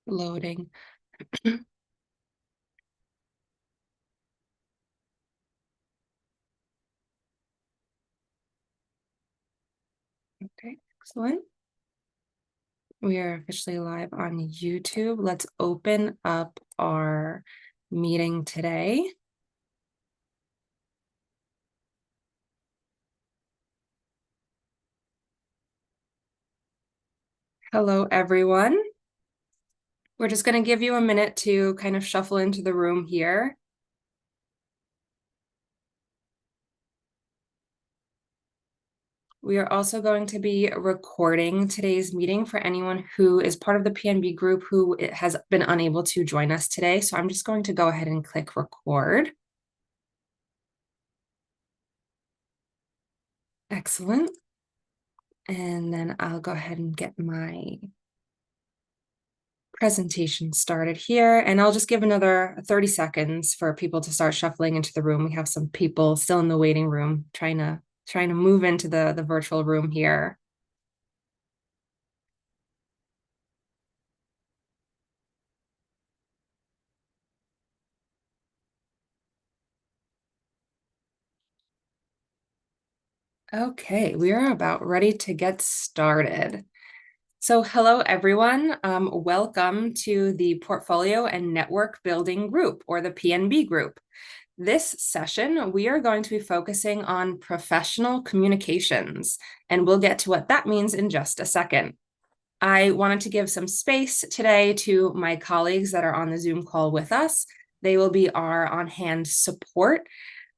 Loading. Okay, excellent. We are officially live on YouTube. Let's open up our meeting today. Hello, everyone. We're just going to give you a minute to kind of shuffle into the room here. We are also going to be recording today's meeting for anyone who is part of the PNB group who has been unable to join us today. So I'm just going to go ahead and click record. Excellent. And then I'll go ahead and get my presentation started here, and I'll just give another 30 seconds for people to start shuffling into the room. We have some people still in the waiting room trying to move into the virtual room here. Okay, we are about ready to get started. So hello, everyone. Welcome to the Portfolio and Network Building Group, or the PNB Group. This session, we are going to be focusing on professional communications, and we'll get to what that means in just a second. I wanted to give some space today to my colleagues that are on the Zoom call with us. They will be our on-hand support.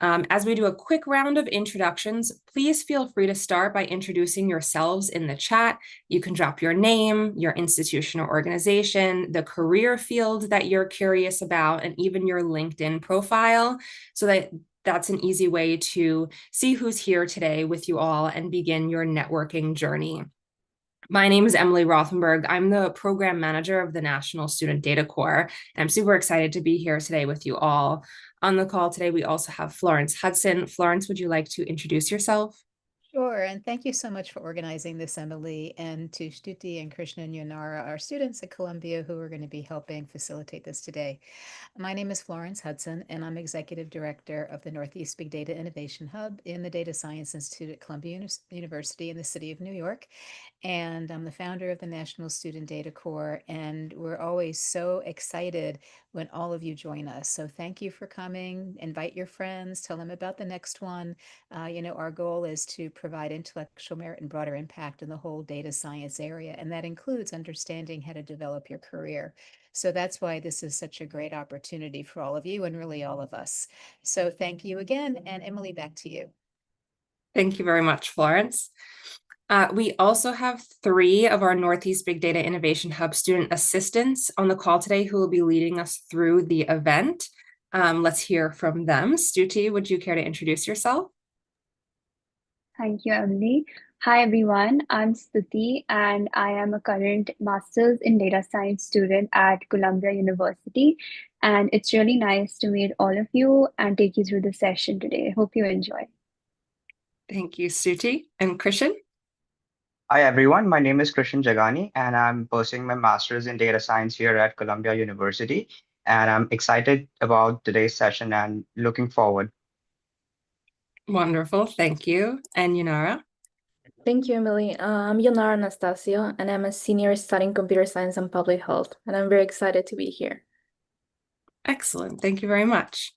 As we do a quick round of introductions, please feel free to start by introducing yourselves in the chat. You can drop your name, your institution or organization, the career field that you're curious about, and even your LinkedIn profile, so that's an easy way to see who's here today with you all and begin your networking journey. My name is Emily Rothenberg. I'm the program manager of the National Student Data Corps, and I'm super excited to be here today with you all. On the call today, we also have Florence Hudson. Florence, would you like to introduce yourself? Sure, and thank you so much for organizing this, Emily, and to Stuti and Krishna and Yonara, our students at Columbia who are going to be helping facilitate this today. My name is Florence Hudson, and I'm Executive Director of the Northeast Big Data Innovation Hub in the Data Science Institute at Columbia University in the city of New York. And I'm the founder of the National Student Data Corps, and we're always so excited when all of you join us. So thank you for coming. Invite your friends, tell them about the next one. Our goal is to provide intellectual merit and broader impact in the whole data science area, and that includes understanding how to develop your career. So that's why this is such a great opportunity for all of you and really all of us. So thank you again, and Emily, back to you. Thank you very much, Florence. We also have 3 of our Northeast Big Data Innovation Hub student assistants on the call today who will be leading us through the event. Let's hear from them. Stuti, would you care to introduce yourself? Thank you, Emily. Hi, everyone. I'm Stuti, and I am a current Master's in Data Science student at Columbia University. And it's really nice to meet all of you and take you through the session today. Hope you enjoy. Thank you, Stuti. And Krishan? Hi, everyone. My name is Krishan Jagani, and I'm pursuing my master's in data science here at Columbia University. And I'm excited about today's session and looking forward. Wonderful. Thank you. And Yunara? Thank you, Emily. I'm Yonara Anastasio, and I'm a senior studying computer science and public health, and I'm very excited to be here. Excellent. Thank you very much.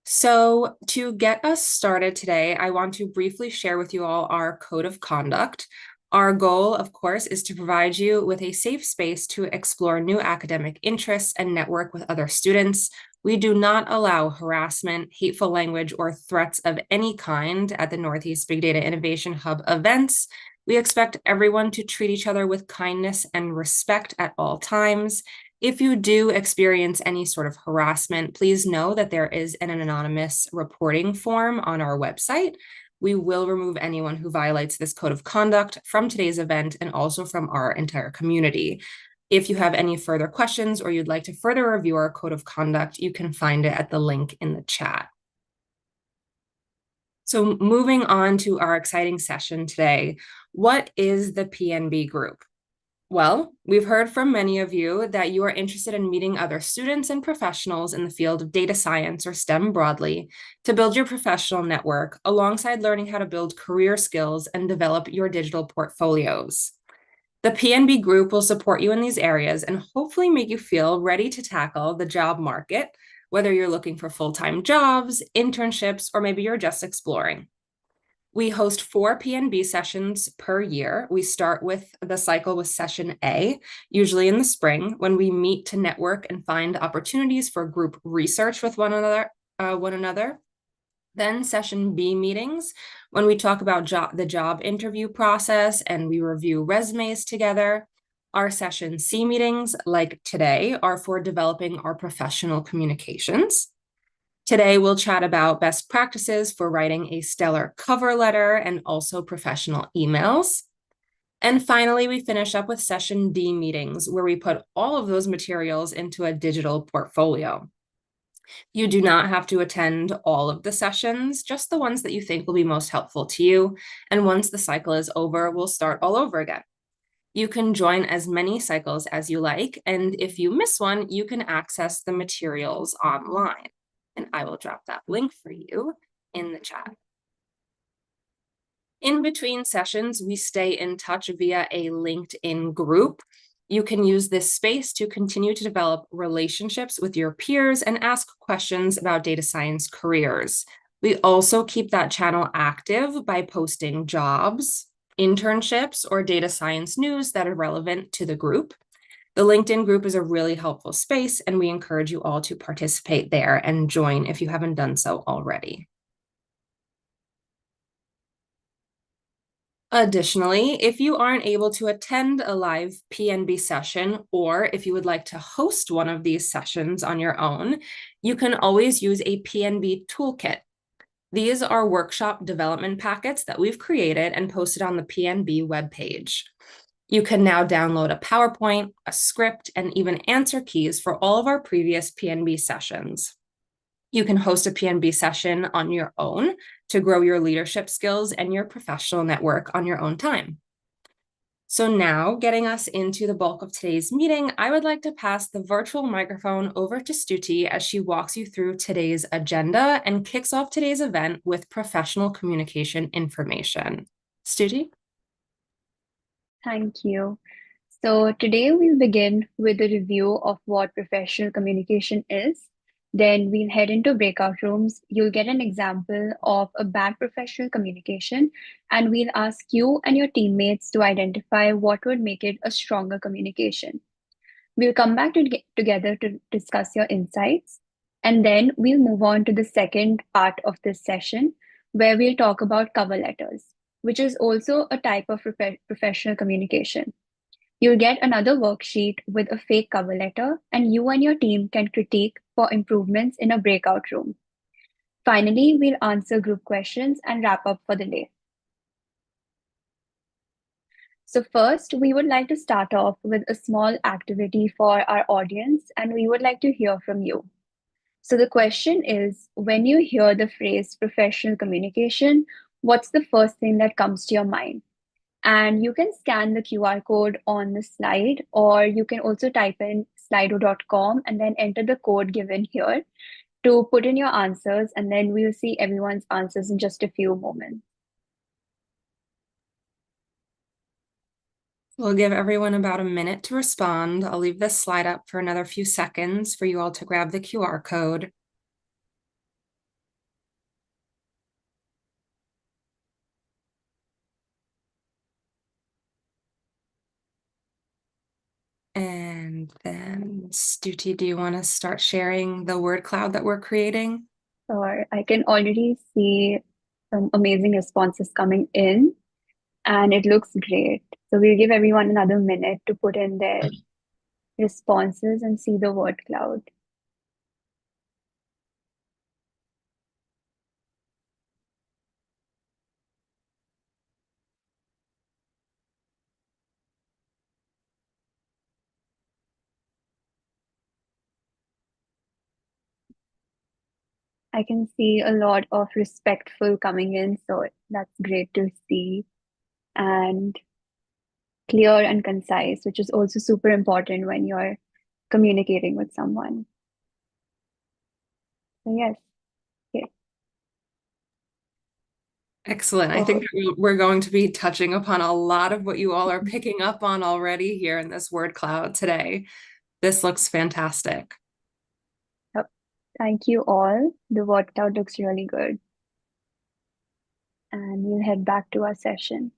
So to get us started today, I want to briefly share with you all our code of conduct. Our goal, of course, is to provide you with a safe space to explore new academic interests and network with other students. We do not allow harassment, hateful language, or threats of any kind at the Northeast Big Data Innovation Hub events. We expect everyone to treat each other with kindness and respect at all times. If you do experience any sort of harassment, please know that there is an anonymous reporting form on our website. We will remove anyone who violates this code of conduct from today's event and also from our entire community. If you have any further questions or you'd like to further review our code of conduct, you can find it at the link in the chat. So moving on to our exciting session today, what is the PNB Group? Well, we've heard from many of you that you are interested in meeting other students and professionals in the field of data science or STEM broadly to build your professional network alongside learning how to build career skills and develop your digital portfolios. The PNB group will support you in these areas and hopefully make you feel ready to tackle the job market, whether you're looking for full-time jobs, internships, or maybe you're just exploring. We host 4 PNB sessions per year. We start with the cycle with session A, usually in the spring, when we meet to network and find opportunities for group research with one another. Then session B meetings, when we talk about the job interview process and we review resumes together. Our session C meetings, like today, are for developing our professional communications. Today, we'll chat about best practices for writing a stellar cover letter and also professional emails. And finally, we finish up with session D meetings, where we put all of those materials into a digital portfolio. You do not have to attend all of the sessions, just the ones that you think will be most helpful to you. And once the cycle is over, we'll start all over again. You can join as many cycles as you like, and if you miss one, you can access the materials online. And I will drop that link for you in the chat. In between sessions, we stay in touch via a LinkedIn group. You can use this space to continue to develop relationships with your peers and ask questions about data science careers. We also keep that channel active by posting jobs, internships, or data science news that are relevant to the group. The LinkedIn group is a really helpful space, and we encourage you all to participate there and join if you haven't done so already. Additionally, if you aren't able to attend a live PNB session, or if you would like to host one of these sessions on your own, you can always use a PNB toolkit. These are workshop development packets that we've created and posted on the PNB webpage. You can now download a PowerPoint, a script, and even answer keys for all of our previous PNB sessions. You can host a PNB session on your own to grow your leadership skills and your professional network on your own time. So now, getting us into the bulk of today's meeting, I would like to pass the virtual microphone over to Stuti as she walks you through today's agenda and kicks off today's event with professional communication information. Stuti? Thank you. So today we'll begin with a review of what professional communication is. Then we'll head into breakout rooms. You'll get an example of a bad professional communication, and we'll ask you and your teammates to identify what would make it a stronger communication. We'll come back together to discuss your insights, and then we'll move on to the second part of this session, where we'll talk about cover letters, which is also a type of professional communication. You'll get another worksheet with a fake cover letter, and you and your team can critique for improvements in a breakout room. Finally, we'll answer group questions and wrap up for the day. So first, we would like to start off with a small activity for our audience, and we would like to hear from you. So the question is, when you hear the phrase professional communication, what's the first thing that comes to your mind? And you can scan the QR code on the slide, or you can also type in slido.com and then enter the code given here to put in your answers, and then we'll see everyone's answers in just a few moments. We'll give everyone about a minute to respond. I'll leave this slide up for another few seconds for you all to grab the QR code. And then, Stuti, do you want to start sharing the word cloud that we're creating? Or I can already see some amazing responses coming in, and it looks great. So we'll give everyone another minute to put in their responses and see the word cloud. I can see a lot of respectful coming in, so that's great to see. And clear and concise, which is also super important when you're communicating with someone. So yes. Okay. Excellent. I think that we're going to be touching upon a lot of what you all are picking up on already here in this word cloud today. This looks fantastic. Yep. Thank you all. The word cloud looks really good. And we'll head back to our session.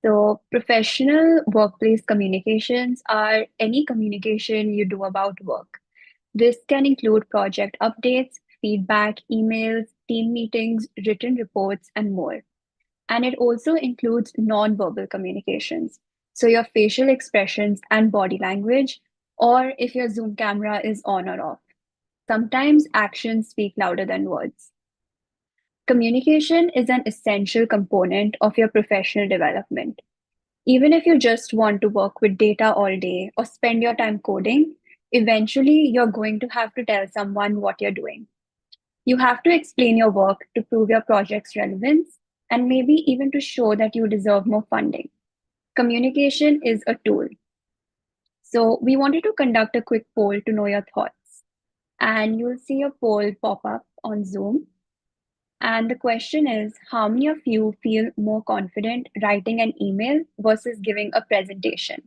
So professional workplace communications are any communication you do about work. This can include project updates, feedback, emails, team meetings, written reports, and more. And it also includes non-verbal communications. So your facial expressions and body language, or if your Zoom camera is on or off. Sometimes actions speak louder than words. Communication is an essential component of your professional development. Even if you just want to work with data all day or spend your time coding, eventually you're going to have to tell someone what you're doing. You have to explain your work to prove your project's relevance and maybe even to show that you deserve more funding. Communication is a tool. So we wanted to conduct a quick poll to know your thoughts. And you'll see a poll pop up on Zoom. And the question is, how many of you feel more confident writing an email versus giving a presentation?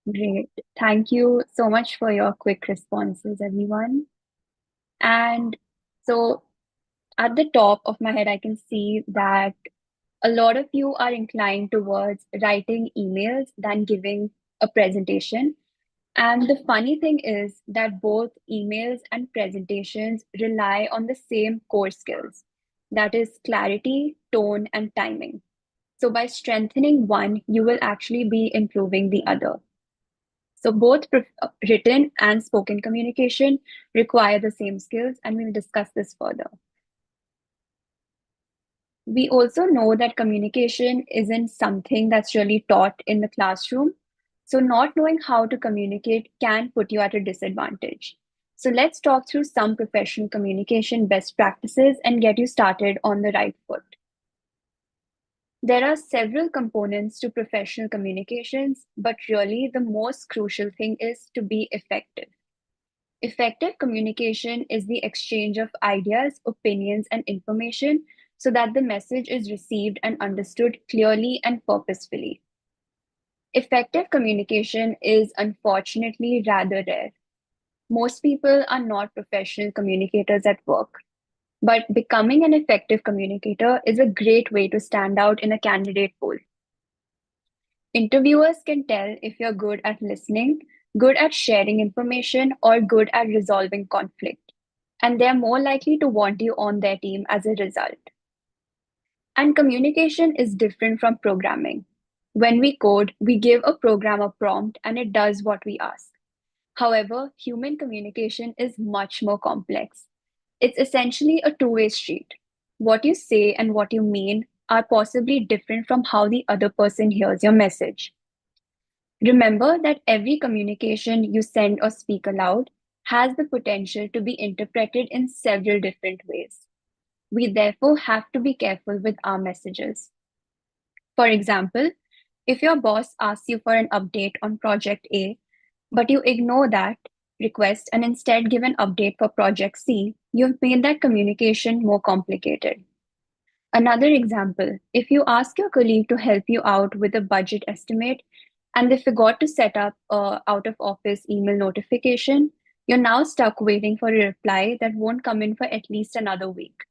Great. Thank you so much for your quick responses, everyone. And so at the top of my head, I can see that a lot of you are inclined towards writing emails than giving a presentation. And the funny thing is that both emails and presentations rely on the same core skills, that is clarity, tone, and timing. So by strengthening one, you will actually be improving the other. So both written and spoken communication require the same skills, and we'll discuss this further. We also know that communication isn't something that's really taught in the classroom. So not knowing how to communicate can put you at a disadvantage. So let's talk through some professional communication best practices and get you started on the right foot. There are several components to professional communications, but really the most crucial thing is to be effective. Effective communication is the exchange of ideas, opinions, and information so that the message is received and understood clearly and purposefully. Effective communication is unfortunately rather rare. Most people are not professional communicators at work, but becoming an effective communicator is a great way to stand out in a candidate pool. Interviewers can tell if you're good at listening, good at sharing information, or good at resolving conflict. And they're more likely to want you on their team as a result. And communication is different from programming. When we code, we give a program a prompt and it does what we ask. However, human communication is much more complex. It's essentially a two-way street. What you say and what you mean are possibly different from how the other person hears your message. Remember that every communication you send or speak aloud has the potential to be interpreted in several different ways. We therefore have to be careful with our messages. For example, if your boss asks you for an update on project A, but you ignore that request and instead give an update for project C, you've made that communication more complicated. Another example, if you ask your colleague to help you out with a budget estimate and they forgot to set up a out of office email notification, you're now stuck waiting for a reply that won't come in for at least another week.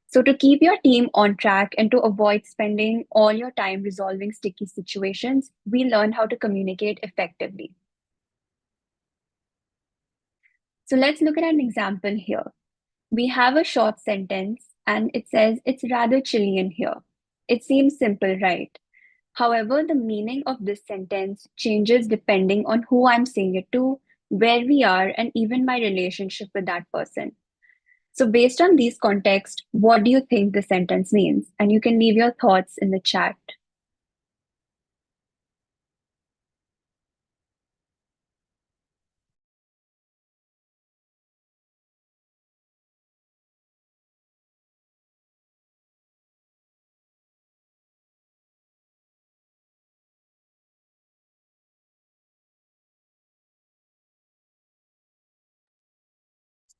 So to keep your team on track and to avoid spending all your time resolving sticky situations, we learn how to communicate effectively. So let's look at an example here. We have a short sentence and it says, "It's rather chilly in here." It seems simple, right? However, the meaning of this sentence changes depending on who I'm saying it to, where we are, and even my relationship with that person. So based on these contexts, what do you think the sentence means? And you can leave your thoughts in the chat.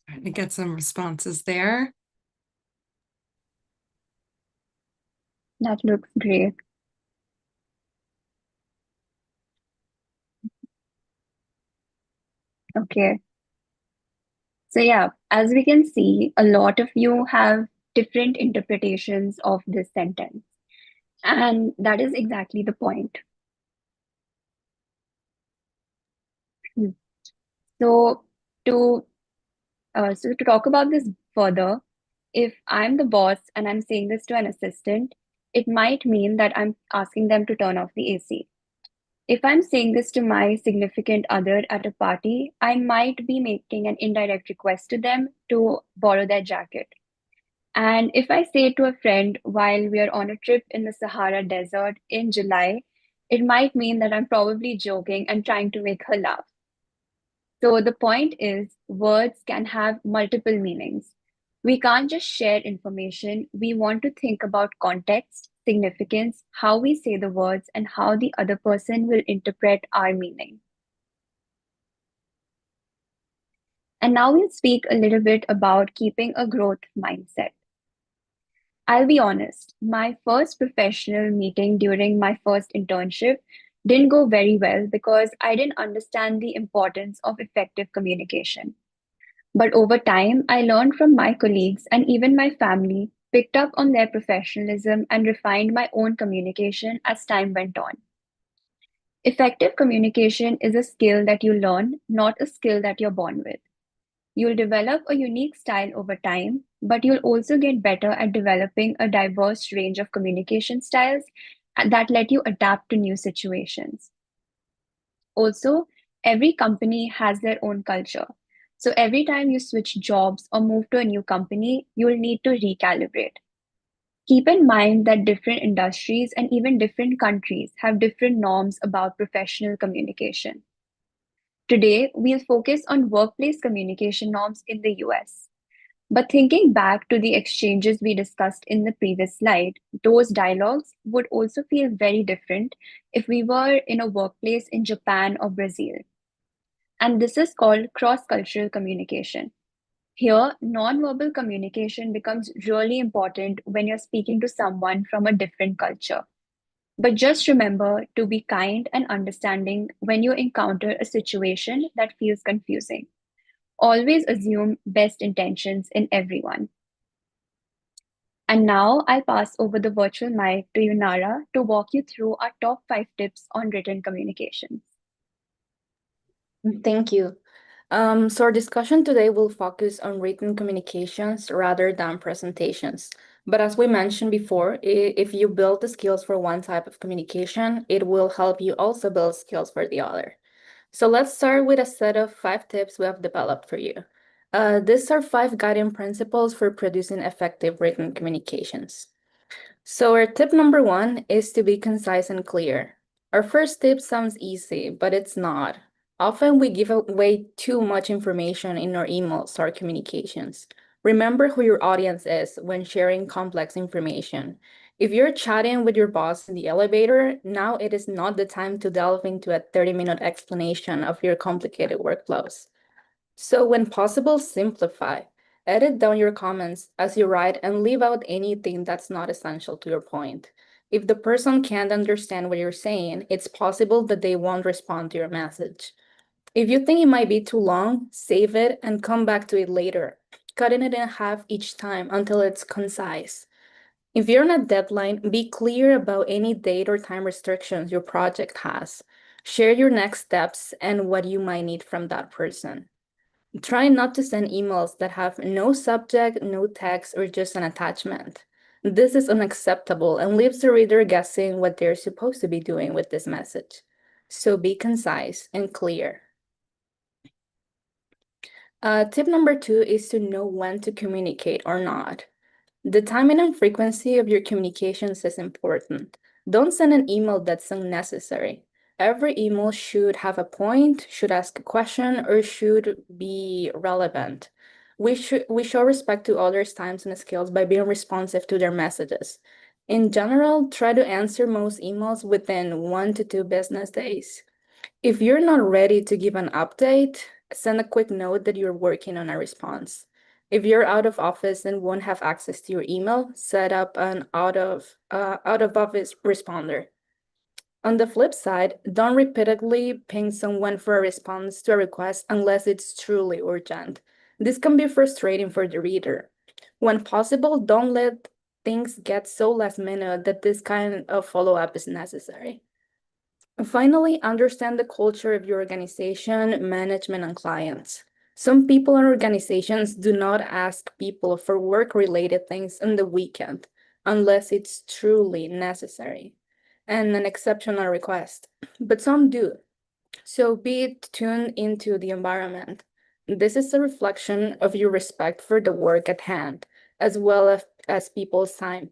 Trying to get some responses there. That looks great. Okay. So yeah, as we can see, a lot of you have different interpretations of this sentence. And that is exactly the point. Hmm. So to to talk about this further, if I'm the boss and I'm saying this to an assistant, it might mean that I'm asking them to turn off the AC. If I'm saying this to my significant other at a party, I might be making an indirect request to them to borrow their jacket. And if I say it to a friend while we are on a trip in the Sahara Desert in July, it might mean that I'm probably joking and trying to make her laugh. So the point is, words can have multiple meanings. We can't just share information. We want to think about context, significance, how we say the words, and how the other person will interpret our meaning. And now we'll speak a little bit about keeping a growth mindset. I'll be honest, my first professional meeting during my first internship didn't go very well because I didn't understand the importance of effective communication. But over time, I learned from my colleagues and even my family, picked up on their professionalism, and refined my own communication as time went on. Effective communication is a skill that you learn, not a skill that you're born with. You'll develop a unique style over time, but you'll also get better at developing a diverse range of communication styles that let you adapt to new situations. Also, every company has their own culture. So every time you switch jobs or move to a new company, you'll need to recalibrate. Keep in mind that different industries and even different countries have different norms about professional communication. Today, we'll focus on workplace communication norms in the US. But thinking back to the exchanges we discussed in the previous slide, those dialogues would also feel very different if we were in a workplace in Japan or Brazil. And this is called cross-cultural communication. Here, nonverbal communication becomes really important when you're speaking to someone from a different culture. But just remember to be kind and understanding when you encounter a situation that feels confusing. Always assume best intentions in everyone. And now I'll pass over the virtual mic to Yunara to walk you through our top 5 tips on written communications. Thank you. So our discussion today will focus on written communications rather than presentations. But as we mentioned before, if you build the skills for one type of communication, it will help you also build skills for the other. So let's start with a set of 5 tips we have developed for you. These are 5 guiding principles for producing effective written communications. So our tip number 1 is to be concise and clear. Our first tip sounds easy, but it's not. Often we give away too much information in our emails or communications. Remember who your audience is when sharing complex information. If you're chatting with your boss in the elevator, now it is not the time to delve into a 30-minute explanation of your complicated workflows. So when possible, simplify. Edit down your comments as you write and leave out anything that's not essential to your point. If the person can't understand what you're saying, it's possible that they won't respond to your message. If you think it might be too long, save it and come back to it later, cutting it in half each time until it's concise. If you're on a deadline, be clear about any date or time restrictions your project has. Share your next steps and what you might need from that person. Try not to send emails that have no subject, no text, or just an attachment. This is unacceptable and leaves the reader guessing what they're supposed to be doing with this message. So be concise and clear. Tip number 2 is to know when to communicate or not. The timing and frequency of your communications is important. Don't send an email that's unnecessary. Every email should have a point, should ask a question, or should be relevant. We show respect to others' times and skills by being responsive to their messages. In general, try to answer most emails within 1 to 2 business days. If you're not ready to give an update, send a quick note that you're working on a response. If you're out of office and won't have access to your email, set up an out of office responder. On the flip side, don't repeatedly ping someone for a response to a request unless it's truly urgent. This can be frustrating for the reader. When possible, don't let things get so last minute that this kind of follow-up is necessary. Finally, understand the culture of your organization, management, and clients. Some people and organizations do not ask people for work-related things on the weekend unless it's truly necessary and an exceptional request, but some do. So be tuned into the environment. This is a reflection of your respect for the work at hand, as well as people's time.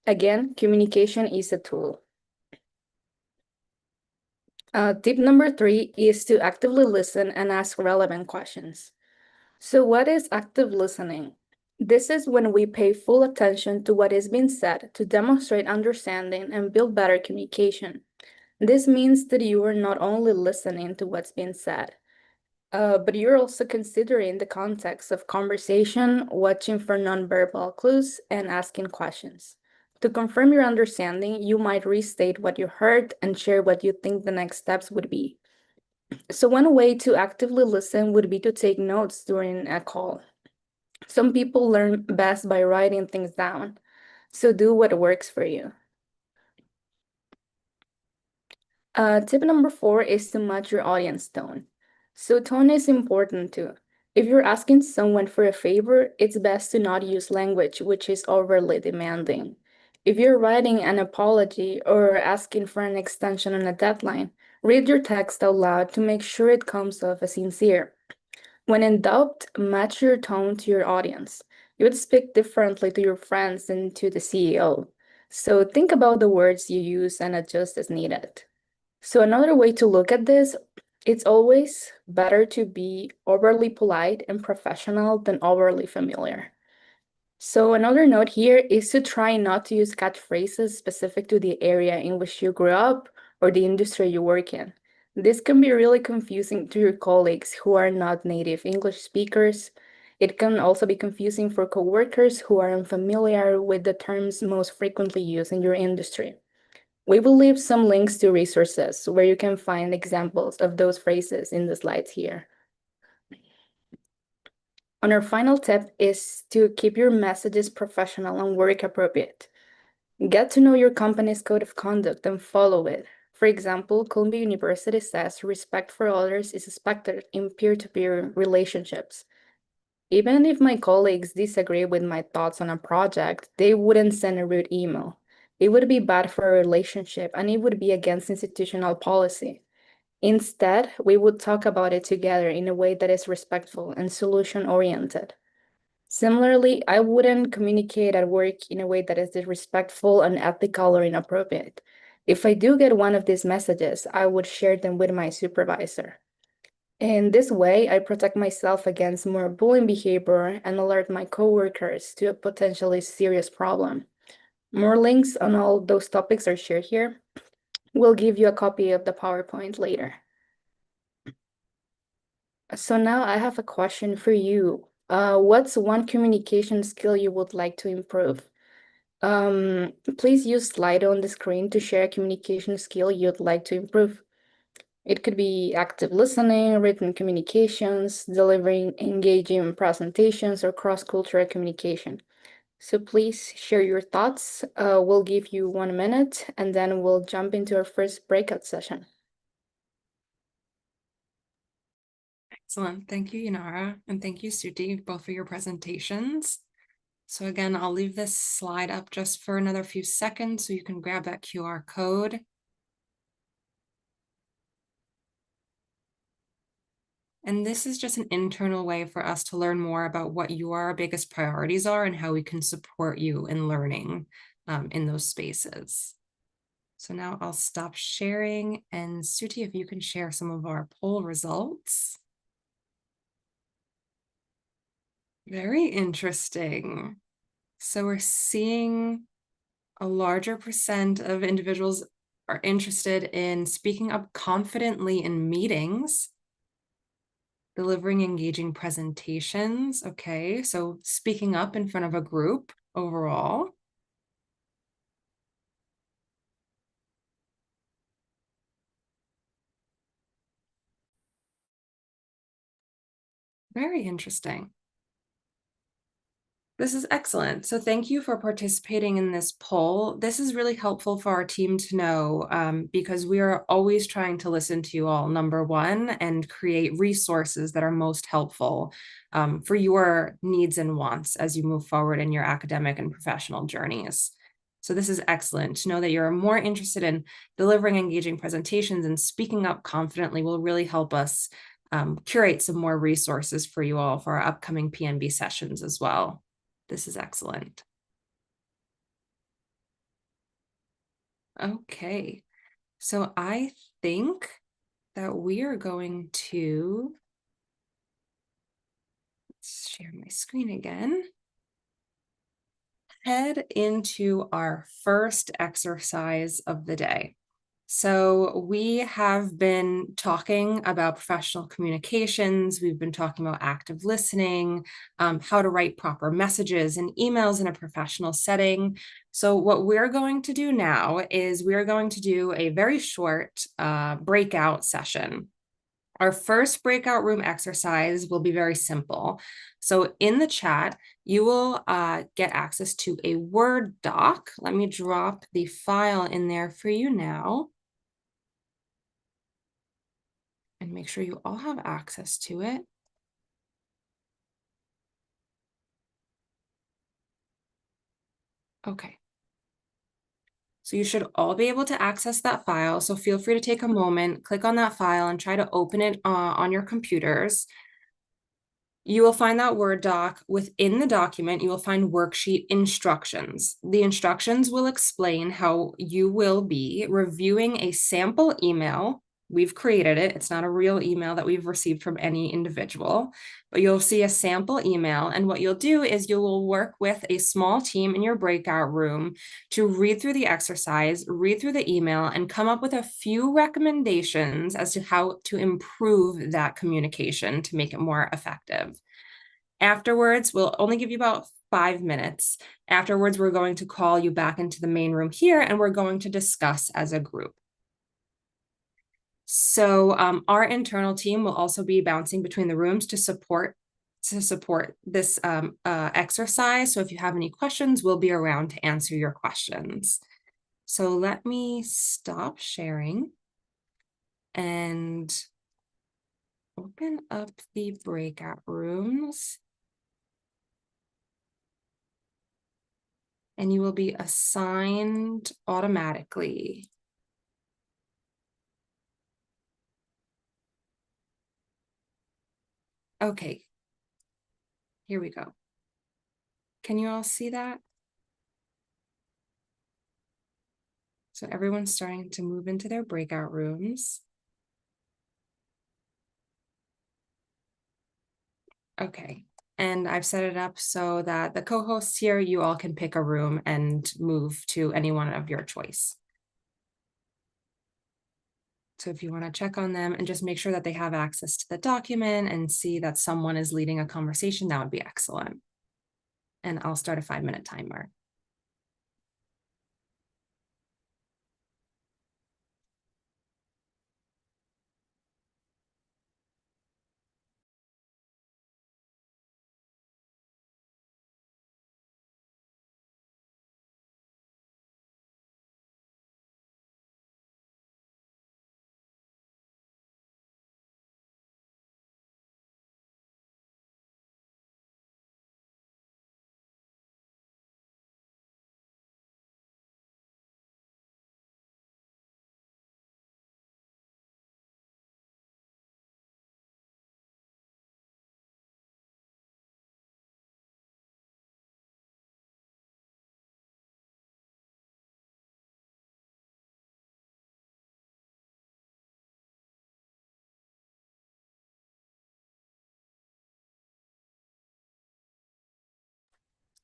Again, communication is a tool. Tip number 3 is to actively listen and ask relevant questions. So what is active listening? This is when we pay full attention to what is being said to demonstrate understanding and build better communication. This means that you are not only listening to what's being said, but you're also considering the context of conversation, watching for nonverbal clues, and asking questions. To confirm your understanding, you might restate what you heard and share what you think the next steps would be. So one way to actively listen would be to take notes during a call. Some people learn best by writing things down, so do what works for you. Tip number 4 is to match your audience tone. So tone is important too. If you're asking someone for a favor, it's best to not use language which is overly demanding. If you're writing an apology or asking for an extension on a deadline, read your text out loud to make sure it comes off as sincere. When in doubt, match your tone to your audience. You would speak differently to your friends than to the CEO. So think about the words you use and adjust as needed. So another way to look at this, it's always better to be overly polite and professional than overly familiar. So another note here is to try not to use catchphrases specific to the area in which you grew up or the industry you work in. This can be really confusing to your colleagues who are not native English speakers. It can also be confusing for coworkers who are unfamiliar with the terms most frequently used in your industry. We will leave some links to resources where you can find examples of those phrases in the slides here. And our final tip is to keep your messages professional and work appropriate. Get to know your company's code of conduct and follow it. For example, Columbia University says respect for others is expected in peer-to-peer relationships. Even if my colleagues disagree with my thoughts on a project, they wouldn't send a rude email. It would be bad for a relationship and it would be against institutional policy. Instead, we would talk about it together in a way that is respectful and solution-oriented. Similarly, I wouldn't communicate at work in a way that is disrespectful, unethical, or inappropriate. If I do get one of these messages, I would share them with my supervisor. In this way, I protect myself against more bullying behavior and alert my coworkers to a potentially serious problem. More links on all those topics are shared here. We'll give you a copy of the PowerPoint later. So now I have a question for you. What's one communication skill you would like to improve? Please use Slido on the screen to share a communication skill you'd like to improve. It could be active listening, written communications, delivering engaging presentations, or cross-cultural communication. So please share your thoughts. We'll give you 1 minute and then we'll jump into our first breakout session. Excellent. Thank you, Yanara, and thank you, Suti, both for your presentations. So again, I'll leave this slide up just for another few seconds so you can grab that QR code. And this is just an internal way for us to learn more about what your biggest priorities are and how we can support you in learning in those spaces. So now I'll stop sharing, and Suti, if you can share some of our poll results. Very interesting. So we're seeing a larger percent of individuals are interested in speaking up confidently in meetings. Delivering engaging presentations. Okay, so speaking up in front of a group overall. Very interesting. This is excellent. So thank you for participating in this poll. This is really helpful for our team to know because we are always trying to listen to you all, number one, and create resources that are most helpful for your needs and wants as you move forward in your academic and professional journeys. So this is excellent to know that you're more interested in delivering engaging presentations, and speaking up confidently will really help us curate some more resources for you all for our upcoming PNB sessions as well. This is excellent. Okay, so I think that we are going to, let's share my screen again, head into our first exercise of the day. So we have been talking about professional communications. We've been talking about active listening, how to write proper messages and emails in a professional setting. So what we're going to do now is we're going to do a very short breakout session. Our first breakout room exercise will be very simple. So in the chat, you will get access to a Word doc. Let me drop the file in there for you now. And make sure you all have access to it. Okay. So you should all be able to access that file. So feel free to take a moment, click on that file and try to open it on your computers. You will find that Word doc. Within the document, you will find worksheet instructions. The instructions will explain how you will be reviewing a sample email. We've created it. It's not a real email that we've received from any individual, but you'll see a sample email. And what you'll do is you will work with a small team in your breakout room to read through the exercise, read through the email, and come up with a few recommendations as to how to improve that communication to make it more effective. Afterwards, we'll only give you about 5 minutes. Afterwards, we're going to call you back into the main room here, and we're going to discuss as a group. So our internal team will also be bouncing between the rooms to support this exercise. So if you have any questions, we'll be around to answer your questions. So let me stop sharing and open up the breakout rooms. And you will be assigned automatically. Okay, here we go. Can you all see that? So everyone's starting to move into their breakout rooms. Okay, and I've set it up so that the co-hosts here, you all can pick a room and move to any one of your choice. So if you want to check on them and just make sure that they have access to the document and see that someone is leading a conversation, that would be excellent. And I'll start a 5-minute timer.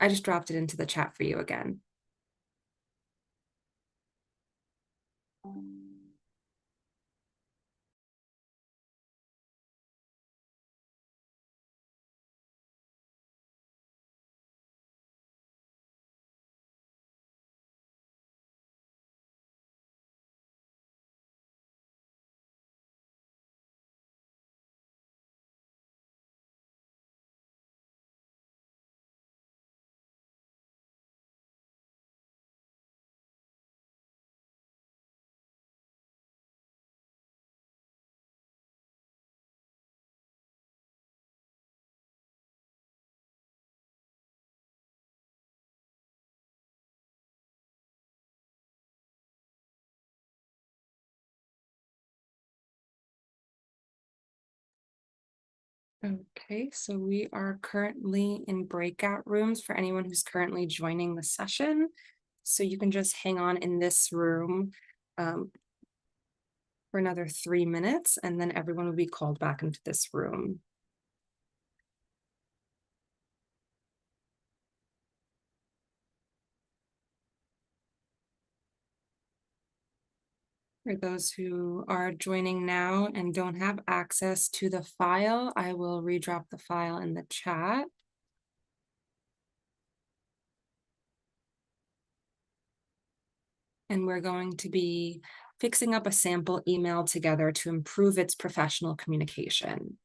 I just dropped it into the chat for you again. Okay, so we are currently in breakout rooms for anyone who's currently joining the session. So you can just hang on in this room for another 3 minutes, and then everyone will be called back into this room. For those who are joining now and don't have access to the file, I will redrop the file in the chat. And we're going to be fixing up a sample email together to improve its professional communication.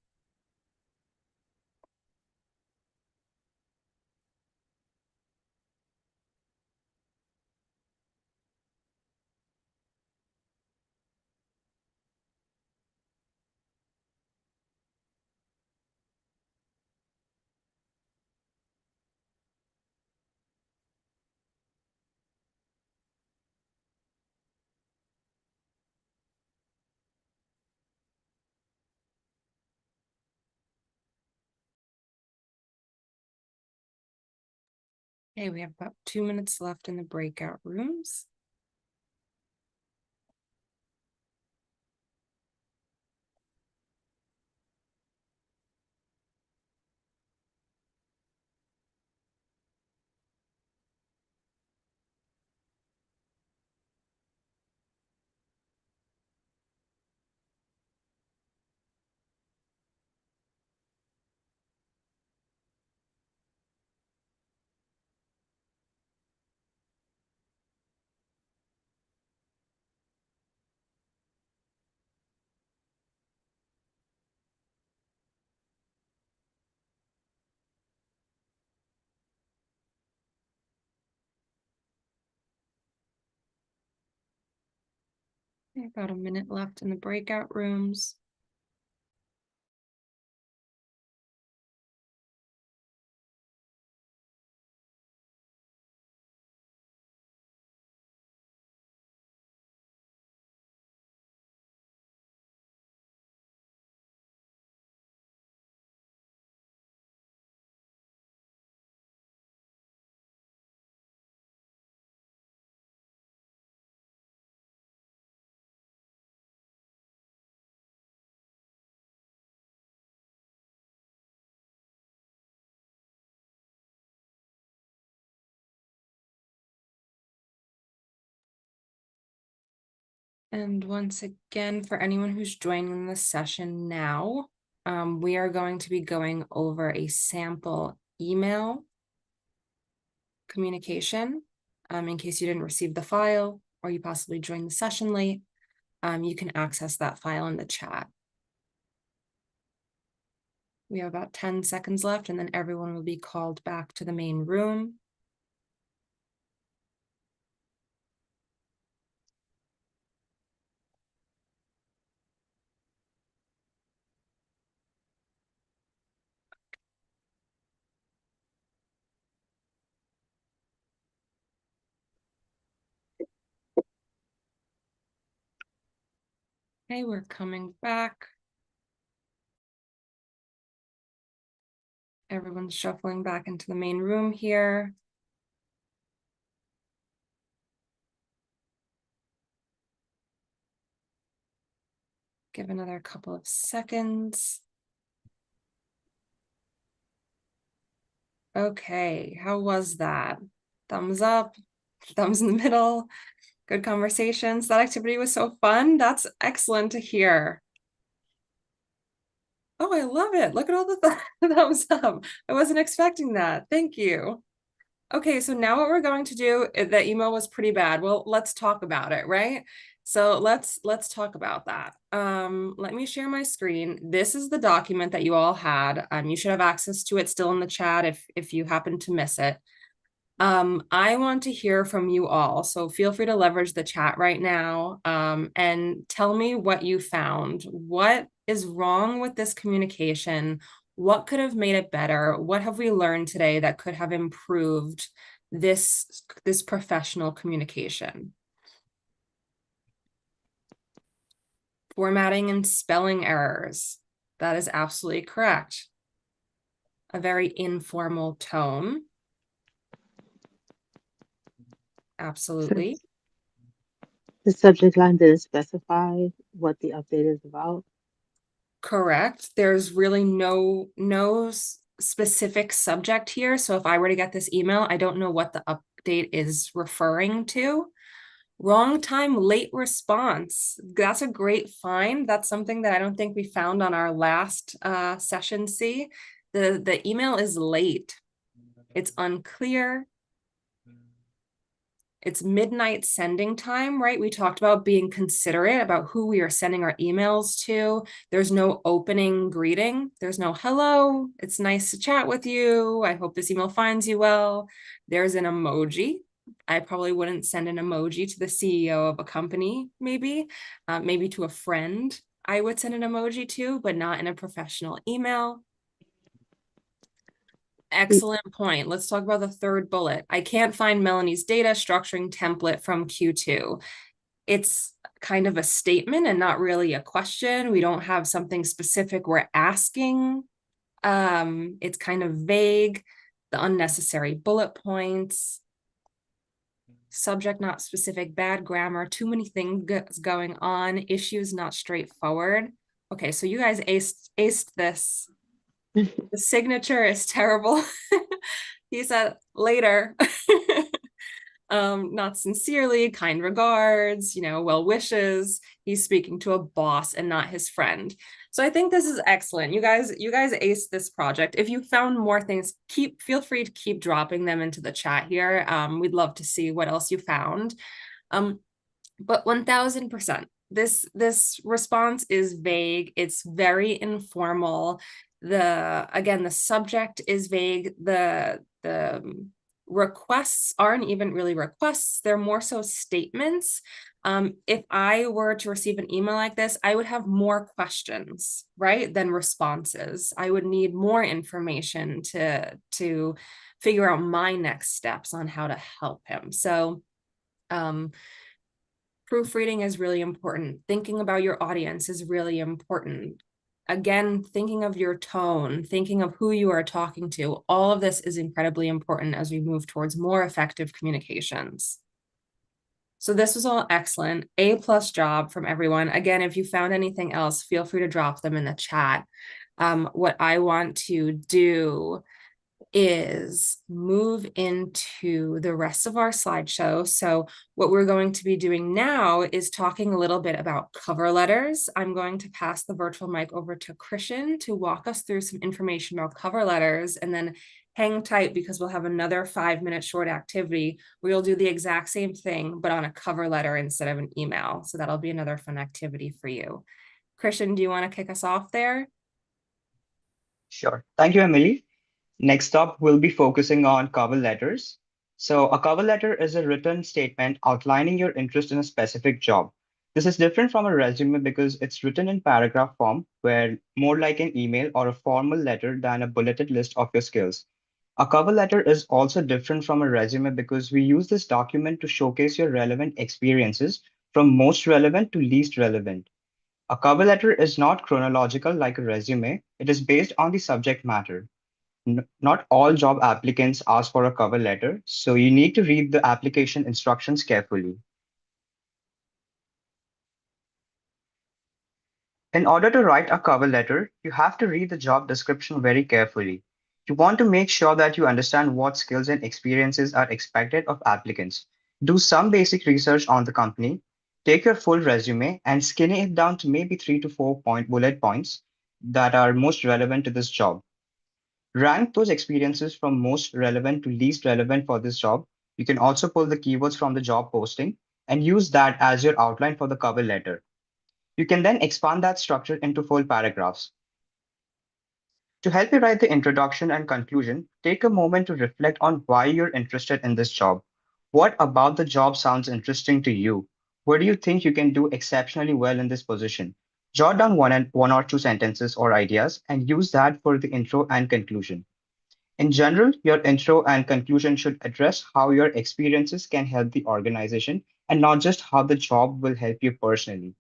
Okay, we have about 2 minutes left in the breakout rooms. Okay, about a minute left in the breakout rooms. And once again, for anyone who's joining the session now, we are going to be going over a sample email communication. In case you didn't receive the file or you possibly joined the session late, you can access that file in the chat. We have about 10 seconds left, and then everyone will be called back to the main room. Okay, we're coming back. Everyone's shuffling back into the main room here. Give another couple of seconds. Okay, how was that? Thumbs up, thumbs in the middle. Good conversations. That activity was so fun. That's excellent to hear. Oh, I love it. Look at all the thumbs up. I wasn't expecting that. Thank you. Okay, so now what we're going to do, the email was pretty bad. Well, let's talk about it, right? So let's talk about that. Let me share my screen. This is the document that you all had. You should have access to it still in the chat if you happen to miss it. I want to hear from you all, so feel free to leverage the chat right now, and tell me what you found. What is wrong with this communication? What could have made it better? What have we learned today that could have improved this professional communication? Formatting and spelling errors. That is absolutely correct. A very informal tone. Absolutely. The subject line didn't specify what the update is about. Correct. There's really no specific subject here. So if I were to get this email, I don't know what the update is referring to. Wrong time, late response. That's a great find. That's something that I don't think we found on our last session C. The email is late. It's unclear. It's midnight sending time, right? We talked about being considerate about who we are sending our emails to. There's no opening greeting. There's no hello. It's nice to chat with you. I hope this email finds you well. There's an emoji. I probably wouldn't send an emoji to the CEO of a company, maybe to a friend. I would send an emoji to, but not in a professional email. Excellent point. Let's talk about the third bullet. I can't find Melanie's data structuring template from Q2. It's kind of a statement and not really a question. We don't have something specific we're asking. It's kind of vague. The unnecessary bullet points. Subject not specific, bad grammar, too many things going on, issues not straightforward. Okay, so you guys aced this. The signature is terrible. He said later. Not sincerely, kind regards, well wishes. He's speaking to a boss and not his friend. So I think this is excellent. You guys aced this project. If you found more things, feel free to keep dropping them into the chat here. We'd love to see what else you found. But 1000%. This response is vague. It's very informal. The subject is vague. The requests aren't even really requests. They're more so statements. If I were to receive an email like this, I would have more questions, right, than responses. I would need more information to figure out my next steps on how to help him. So proofreading is really important. Thinking about your audience is really important. Again, thinking of your tone, thinking of who you are talking to, all of this is incredibly important as we move towards more effective communications. So this was all excellent. A+ job from everyone. Again, if you found anything else, feel free to drop them in the chat. What I want to do is move into the rest of our slideshow. So what we're going to be doing now is talking a little bit about cover letters. I'm going to pass the virtual mic over to Christian to walk us through some information about cover letters, and then hang tight because we'll have another 5-minute short activity where you'll do the exact same thing, but on a cover letter instead of an email. So that'll be another fun activity for you. Christian, do you want to kick us off there? Sure. Thank you, Emily. Next up, we'll be focusing on cover letters. So a cover letter is a written statement outlining your interest in a specific job. This is different from a resume because it's written in paragraph form, where more like an email or a formal letter than a bulleted list of your skills. A cover letter is also different from a resume because we use this document to showcase your relevant experiences from most relevant to least relevant. A cover letter is not chronological like a resume. It is based on the subject matter. Not all job applicants ask for a cover letter, so you need to read the application instructions carefully. In order to write a cover letter, you have to read the job description very carefully. You want to make sure that you understand what skills and experiences are expected of applicants. Do some basic research on the company. Take your full resume and skinny it down to maybe 3 to 4 bullet points that are most relevant to this job. Rank those experiences from most relevant to least relevant for this job. You can also pull the keywords from the job posting and use that as your outline for the cover letter. You can then expand that structure into full paragraphs. To help you write the introduction and conclusion, take a moment to reflect on why you're interested in this job. What about the job sounds interesting to you? What do you think you can do exceptionally well in this position? Jot down one or two sentences or ideas and use that for the intro and conclusion. In general, your intro and conclusion should address how your experiences can help the organization and not just how the job will help you personally.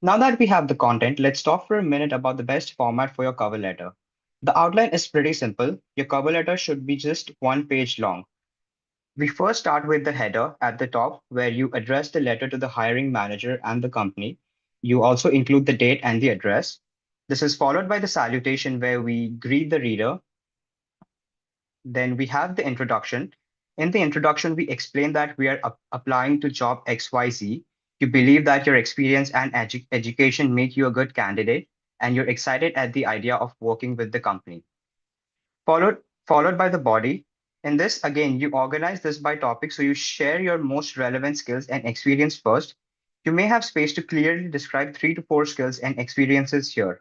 Now that we have the content, let's talk for a minute about the best format for your cover letter. The outline is pretty simple. Your cover letter should be just 1 page long. We first start with the header at the top, where you address the letter to the hiring manager and the company. You also include the date and the address. This is followed by the salutation, where we greet the reader. Then we have the introduction. In the introduction, we explain that we are applying to job XYZ. You believe that your experience and education make you a good candidate, and you're excited at the idea of working with the company. Followed by the body. In this, again, you organize this by topic, so you share your most relevant skills and experience first. You may have space to clearly describe 3 to 4 skills and experiences here.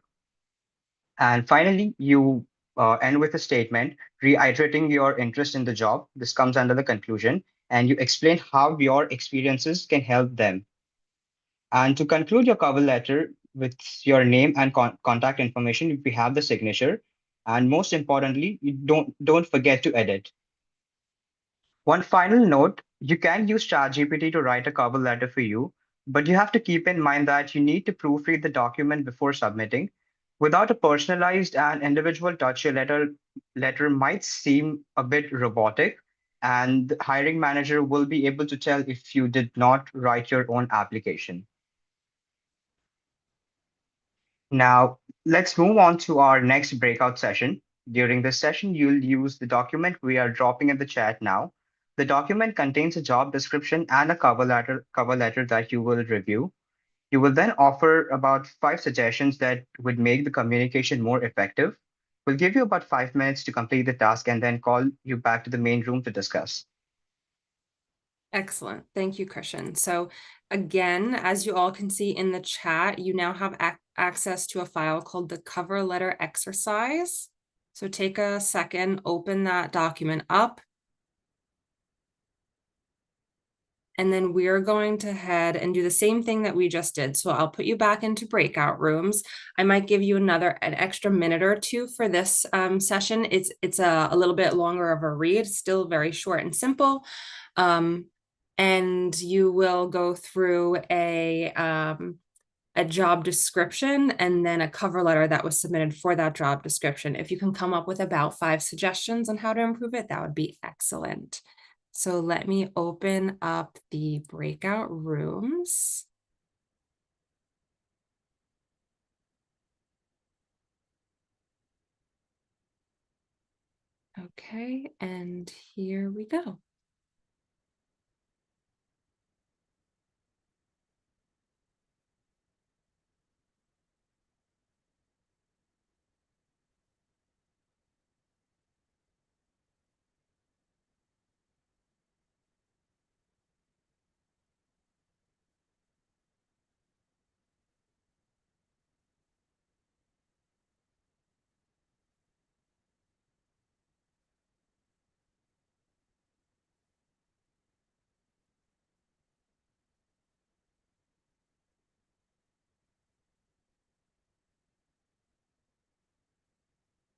And finally, you end with a statement reiterating your interest in the job. This comes under the conclusion, and you explain how your experiences can help them. And to conclude your cover letter with your name and contact information, we have the signature. And most importantly, you don't forget to edit. One final note, you can use ChatGPT to write a cover letter for you, but you have to keep in mind that you need to proofread the document before submitting. Without a personalized and individual touch, your letter might seem a bit robotic, and the hiring manager will be able to tell if you did not write your own application. Now, let's move on to our next breakout session. During this session, you'll use the document we are dropping in the chat now. The document contains a job description and a cover letter that you will review. You will then offer about 5 suggestions that would make the communication more effective. We'll give you about 5 minutes to complete the task and then call you back to the main room to discuss. Excellent. Thank you, Christian. So again, as you all can see in the chat, you now have access to a file called the cover letter exercise. So take a second, open that document up. And then we're going to head and do the same thing that we just did. So I'll put you back into breakout rooms. I might give you an extra minute or two for this session. It's a little bit longer of a read, still very short and simple. And you will go through a job description and then a cover letter that was submitted for that job description. If you can come up with about 5 suggestions on how to improve it, that would be excellent. So let me open up the breakout rooms. Okay, and here we go.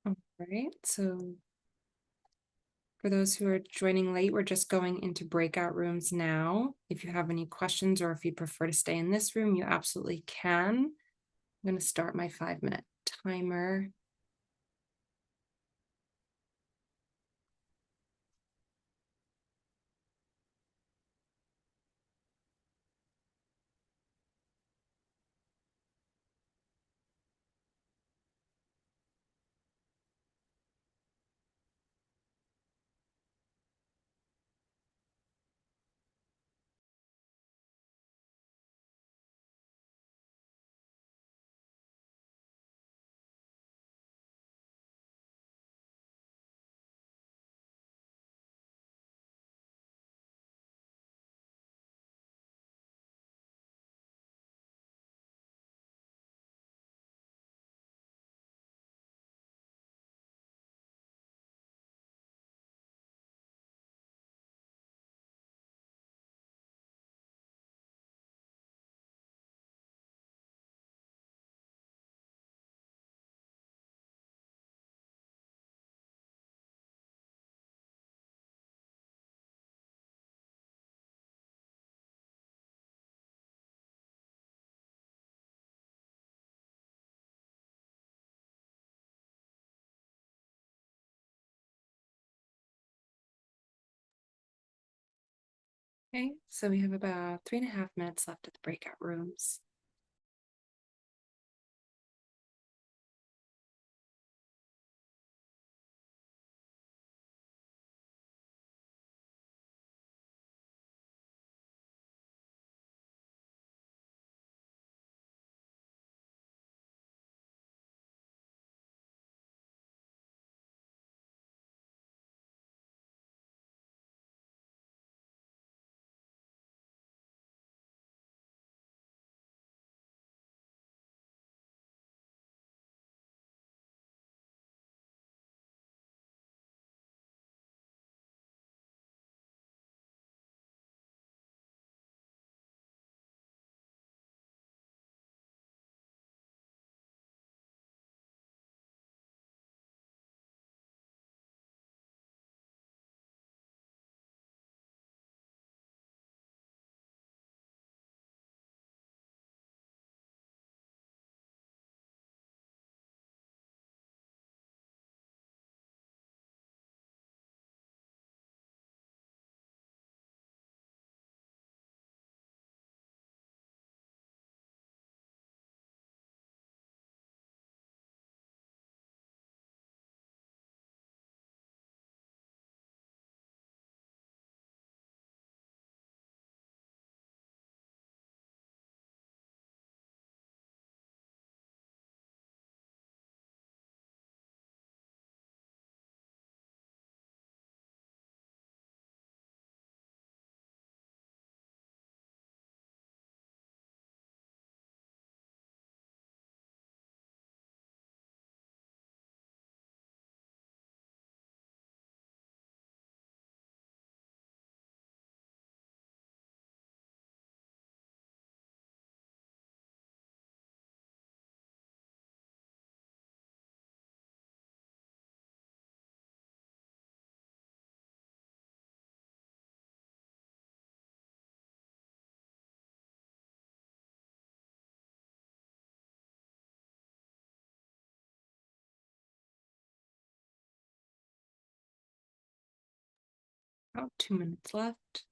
All right, so for those who are joining late, we're just going into breakout rooms now. If you have any questions or if you prefer to stay in this room, you absolutely can. I'm going to start my 5-minute timer. Okay, so we have about 3.5 minutes left at the breakout rooms. About 2 minutes left.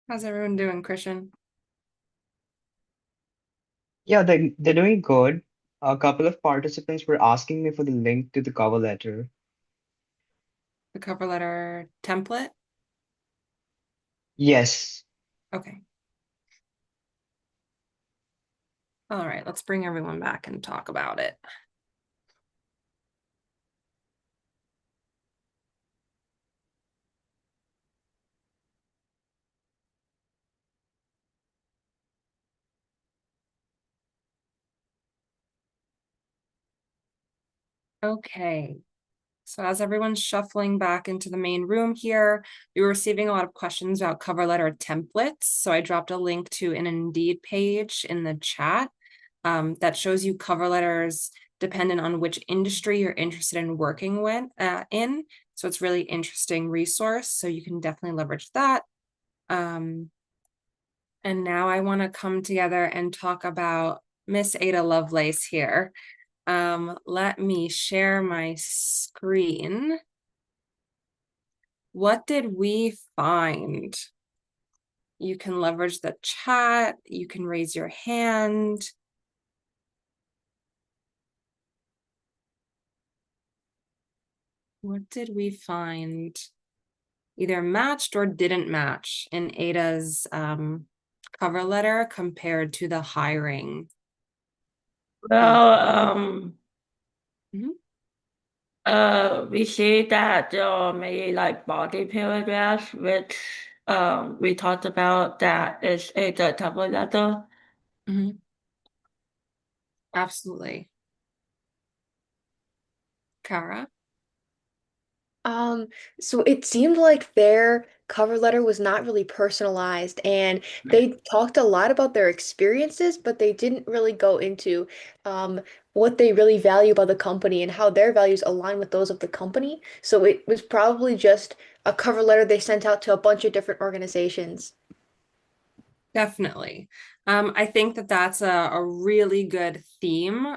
How's everyone doing, Christian? Yeah, they're doing good. A couple of participants were asking me for the link to the cover letter. The cover letter template? Yes. Okay. All right, let's bring everyone back and talk about it. Okay. So as everyone's shuffling back into the main room here, we were receiving a lot of questions about cover letter templates. So I dropped a link to an Indeed page in the chat that shows you cover letters dependent on which industry you're interested in working with in. So it's really interesting resource. So you can definitely leverage that. And now I want to come together and talk about Miss Ada Lovelace here. Let me share my screen. What did we find? You can leverage the chat. You can raise your hand. What did we find? Either matched or didn't match in Ada's cover letter compared to the hiring. Well, Mhm. we see that there are many like body paragraphs, which we talked about that is a the cover letter. Mhm. Absolutely. Kara? So it seemed like their cover letter was not really personalized, and they talked a lot about their experiences, but they didn't really go into what they really value about the company and how their values align with those of the company. So it was probably just a cover letter they sent out to a bunch of different organizations. Definitely. I think that that's a really good theme.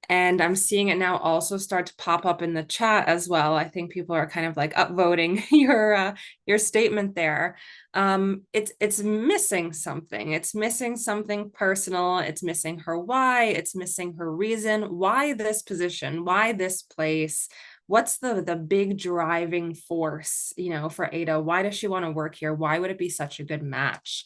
And I'm seeing it now also start to pop up in the chat as well. I think people are kind of like upvoting your statement there. It's missing something. It's missing something personal. It's missing her why. It's missing her reason. Why this position? Why this place? What's the big driving force, for Ada? Why does she want to work here? Why would it be such a good match?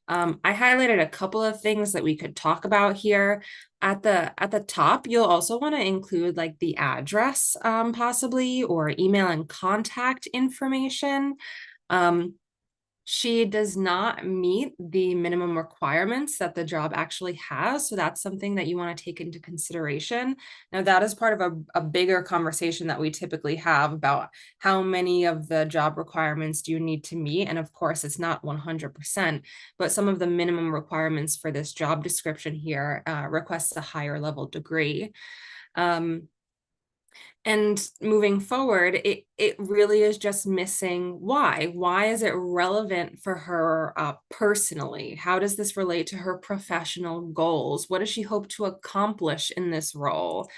I highlighted a couple of things that we could talk about here. At the top, you'll also want to include like the address, possibly, or email and contact information. She does not meet the minimum requirements that the job actually has. So that's something that you want to take into consideration. Now, that is part of a bigger conversation that we typically have about how many of the job requirements do you need to meet. And of course, it's not 100%, but some of the minimum requirements for this job description here requests a higher level degree. And moving forward, it really is just missing why. Why is it relevant for her personally? How does this relate to her professional goals? What does she hope to accomplish in this role?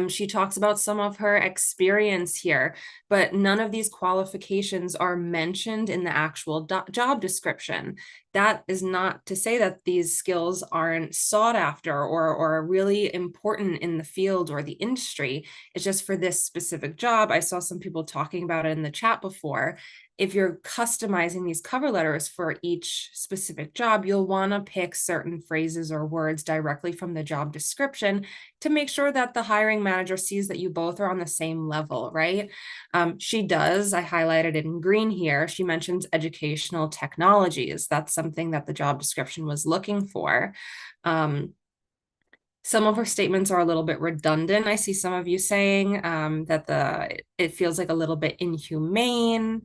She talks about some of her experience here, but none of these qualifications are mentioned in the actual job description. That is not to say that these skills aren't sought after or really important in the field or the industry. It's just for this specific job. I saw some people talking about it in the chat before. If you're customizing these cover letters for each specific job, you'll want to pick certain phrases or words directly from the job description to make sure that the hiring manager sees that you both are on the same level, right? She does, I highlighted it in green here, she mentions educational technologies. That's something that the job description was looking for. Some of her statements are a little bit redundant. I see some of you saying that it feels like a little bit inhumane,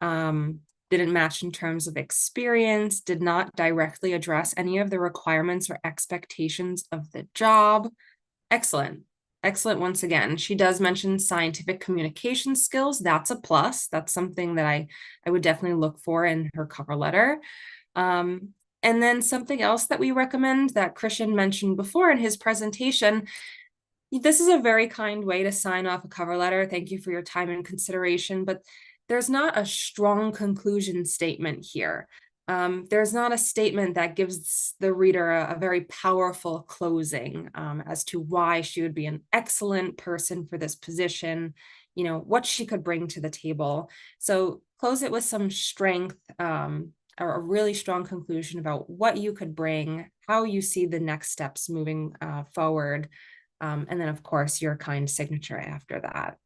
didn't match in terms of experience, did not directly address any of the requirements or expectations of the job. Excellent. Excellent once again. She does mention scientific communication skills. That's a plus. That's something that I would definitely look for in her cover letter. And then something else that we recommend that Christian mentioned before in his presentation, this is a very kind way to sign off a cover letter. Thank you for your time and consideration, but there's not a strong conclusion statement here. There's not a statement that gives the reader a very powerful closing as to why she would be an excellent person for this position, what she could bring to the table. So close it with some strength, or a really strong conclusion about what you could bring, how you see the next steps moving forward. And then, of course, your kind signature after that.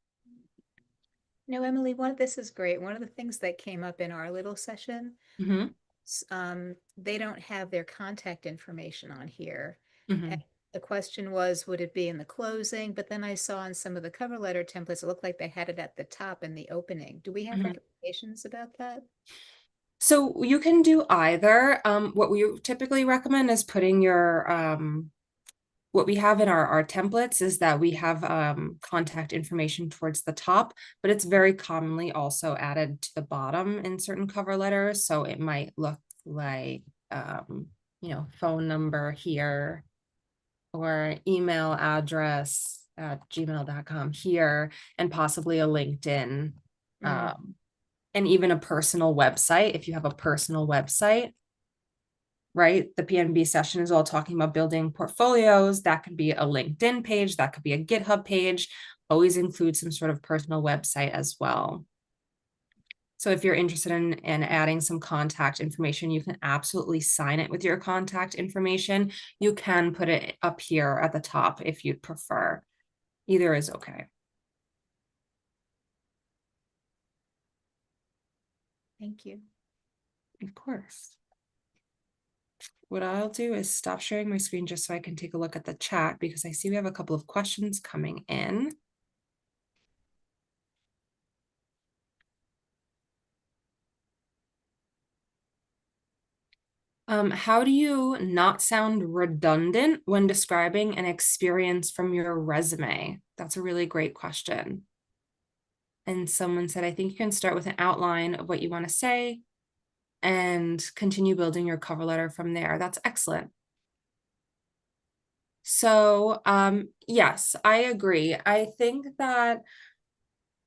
No, Emily, this is great. One of the things that came up in our little session, Mm-hmm. they don't have their contact information on here. Mm-hmm. And The question was, would it be in the closing? But then I saw in some of the cover letter templates, it looked like they had it at the top in the opening. Do we have recommendations about that? So you can do either. What we typically recommend is putting your what we have in our templates is that we have contact information towards the top, but it's very commonly also added to the bottom in certain cover letters. So it might look like, phone number here or email address at gmail.com here, and possibly a LinkedIn, and even a personal website if you have a personal website. Right? The PNB session is all talking about building portfolios. That could be a LinkedIn page, that could be a GitHub page. Always include some sort of personal website as well. So if you're interested in adding some contact information, you can absolutely sign it with your contact information. You can put it up here at the top if you'd prefer. Either is okay. Thank you. Of course. What I'll do is stop sharing my screen just so I can take a look at the chat, because I see we have a couple of questions coming in. How do you not sound redundant when describing an experience from your resume? That's a really great question. And someone said, I think you can start with an outline of what you want to say and continue building your cover letter from there. That's excellent. So, yes, I agree. I think that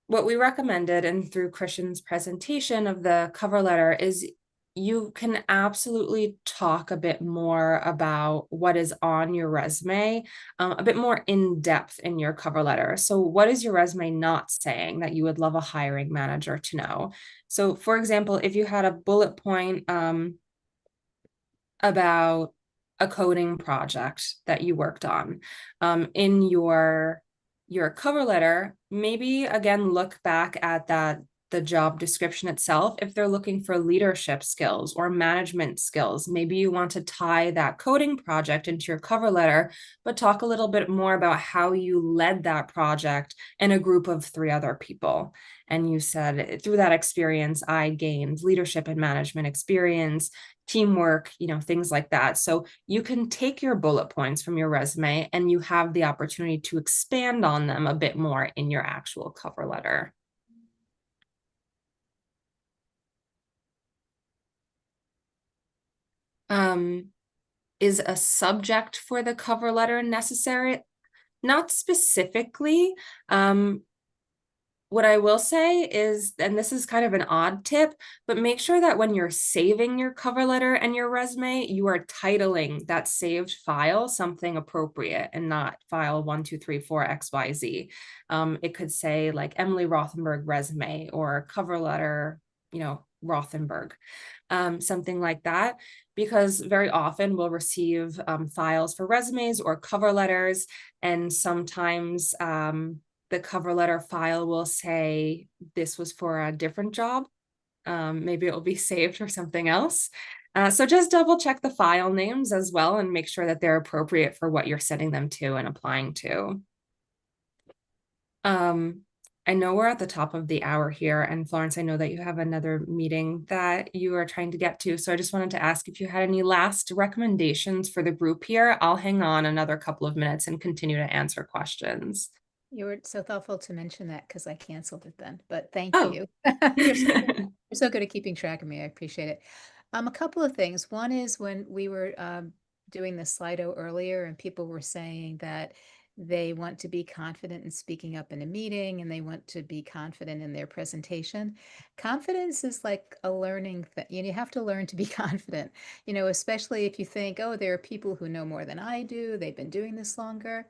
what we recommended, and through Christian's presentation of the cover letter, is you can absolutely talk a bit more about what is on your resume, a bit more in depth in your cover letter. So what is your resume not saying that you would love a hiring manager to know? So for example, if you had a bullet point about a coding project that you worked on in your cover letter, maybe again look back at the job description itself. If they're looking for leadership skills or management skills, maybe you want to tie that coding project into your cover letter, but talk a little bit more about how you led that project in a group of 3 other people. And you said, through that experience, I gained leadership and management experience, teamwork, things like that. So you can take your bullet points from your resume and you have the opportunity to expand on them a bit more in your actual cover letter. Is a subject for the cover letter necessary? Not specifically. What I will say is, and this is kind of an odd tip, but make sure that when you're saving your cover letter and your resume, you are titling that saved file something appropriate and not file 1234XYZ. It could say like Emily Rothenberg resume or cover letter, Rothenberg, something like that, because very often we'll receive files for resumes or cover letters, and sometimes the cover letter file will say this was for a different job. Maybe it will be saved for something else. So just double check the file names as well and make sure that they're appropriate for what you're setting them to and applying to. I know we're at the top of the hour here, and Florence, I know that you have another meeting that you are trying to get to. So I just wanted to ask if you had any last recommendations for the group here. I'll hang on another couple of minutes and continue to answer questions. You were so thoughtful to mention that because I canceled it then, but thank Oh. you. You're so good at keeping track of me. I appreciate it. A couple of things. One is when we were doing the Slido earlier and people were saying that they want to be confident in speaking up in a meeting and they want to be confident in their presentation. Confidence is like a learning thing. You have to learn to be confident, especially if you think, oh, there are people who know more than I do. They've been doing this longer.